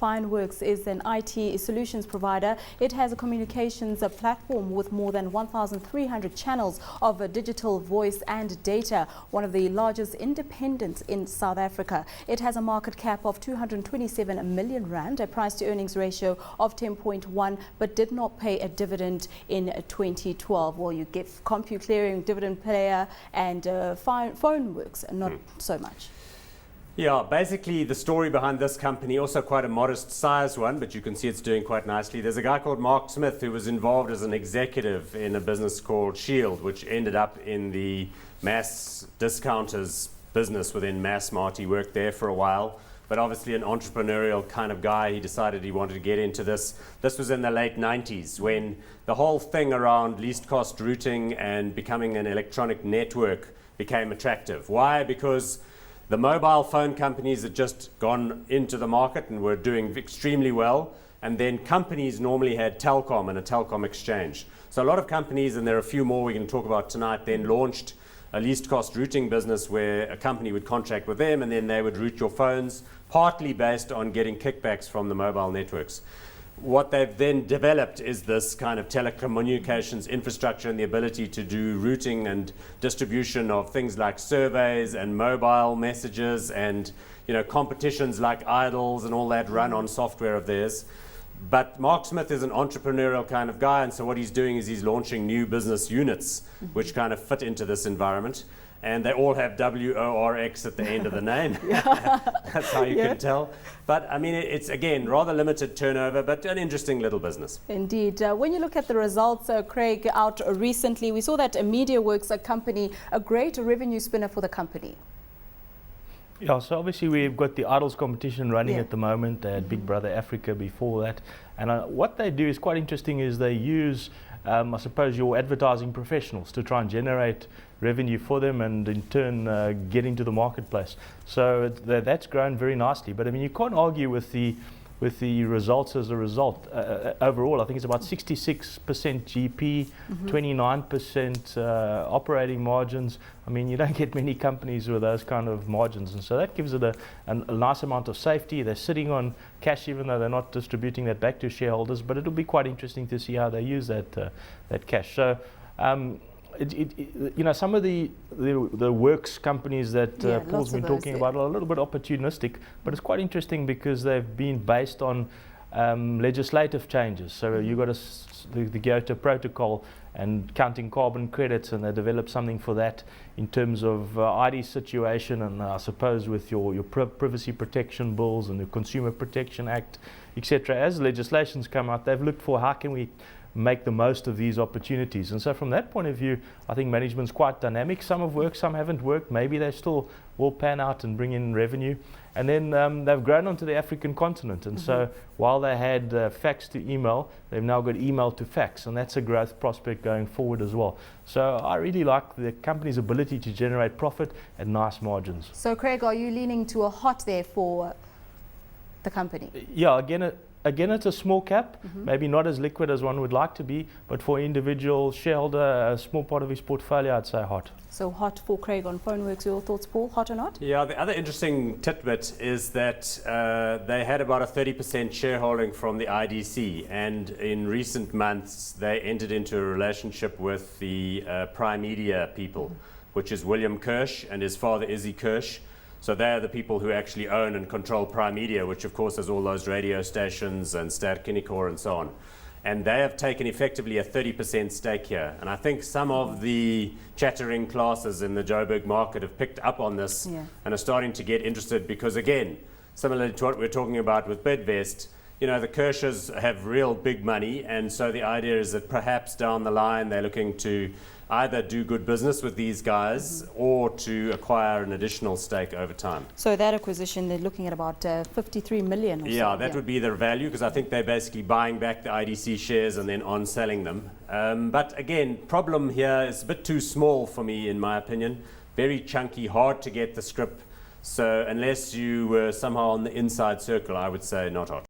FoneWorx is an IT solutions provider. It has a communications platform with more than 1,300 channels of digital voice and data, one of the largest independents in South Africa. It has a market cap of 227 million rand, a price to earnings ratio of 10.1, but did not pay a dividend in 2012. Well, you get CompuClearing, dividend player, and FoneWorx, not so much. Yeah, basically the story behind this company, also quite a modest size one, but you can see it's doing quite nicely. There's a guy called Mark Smith who was involved as an executive in a business called Shield, which ended up in the mass discounters business within Massmart. He worked there for a while, but obviously an entrepreneurial kind of guy. He decided he wanted to get into this. This was in the late 90s when the whole thing around least cost routing and becoming an electronic network became attractive. Why? Because the mobile phone companies had just gone into the market and were doing extremely well, and then companies normally had Telkom and a telecom exchange. So a lot of companies, and there are a few more we can talk about tonight, then launched a least cost routing business where a company would contract with them and then they would route your phones, partly based on getting kickbacks from the mobile networks. What they've then developed is this kind of telecommunications infrastructure and the ability to do routing and distribution of things like surveys and mobile messages and, you know, competitions like Idols and all that run on software of theirs. But Mark Smith is an entrepreneurial kind of guy, and so what he's doing is he's launching new business units which kind of fit into this environment. And they all have WORX at the end of the name. That's how you can tell. But I mean, it's again rather limited turnover, but an interesting little business. Indeed. When you look at the results, Craig, out recently, we saw that MediaWorks, a company, a great revenue spinner for the company. Yeah, so obviously we've got the Idols competition running at the moment. They had Big Brother Africa before that. And what they do is quite interesting is they use, I suppose, your advertising professionals to try and generate revenue for them and in turn get into the marketplace. So that's grown very nicely. But I mean, you can't argue with the results as a result. Overall, I think it's about 66% GP, 29% operating margins. I mean, you don't get many companies with those kind of margins, and so that gives it a nice amount of safety. They're sitting on cash, even though they're not distributing that back to shareholders, but it'll be quite interesting to see how they use that cash. So you know, some of the works companies that Paul's been talking about are a little bit opportunistic, but it's quite interesting because they've been based on legislative changes. So you've got the Kyoto Protocol and counting carbon credits, and they developed something for that in terms of ID situation, and I suppose with your privacy protection bills and the Consumer Protection Act, etc. As legislations come out, they've looked for how can we make the most of these opportunities. And so from that point of view, I think management's quite dynamic. Some have worked, some haven't worked. Maybe they still will pan out and bring in revenue. And then they've grown onto the African continent. And so while they had fax to email, they've now got email to fax. And that's a growth prospect going forward as well. So I really like the company's ability to generate profit at nice margins. So Craig, are you leaning to a hot there for the company? Yeah, Again, it's a small cap, maybe not as liquid as one would like to be, but for individual shareholder, a small part of his portfolio, I'd say hot. So hot for Craig on FoneWorx. Your thoughts, Paul? Hot or not? Yeah, the other interesting tidbit is that they had about a 30% shareholding from the IDC, and in recent months they entered into a relationship with the Prime Media people, which is William Kirsch and his father Izzy Kirsch. So they are the people who actually own and control Prime Media, which of course has all those radio stations and Ster-Kinekor and so on. And they have taken effectively a 30% stake here. And I think some of the chattering classes in the Joburg market have picked up on this and are starting to get interested because, again, similar to what we're talking about with Bidvest, you know, the Kirsches have real big money, and so the idea is that perhaps down the line they're looking to either do good business with these guys or to acquire an additional stake over time. So that acquisition, they're looking at about 53 million or so. That would be their value, because I think they're basically buying back the IDC shares and then on-selling them. But again, problem here is a bit too small for me, in my opinion. Very chunky, hard to get the scrip. So unless you were somehow on the inside circle, I would say not hot.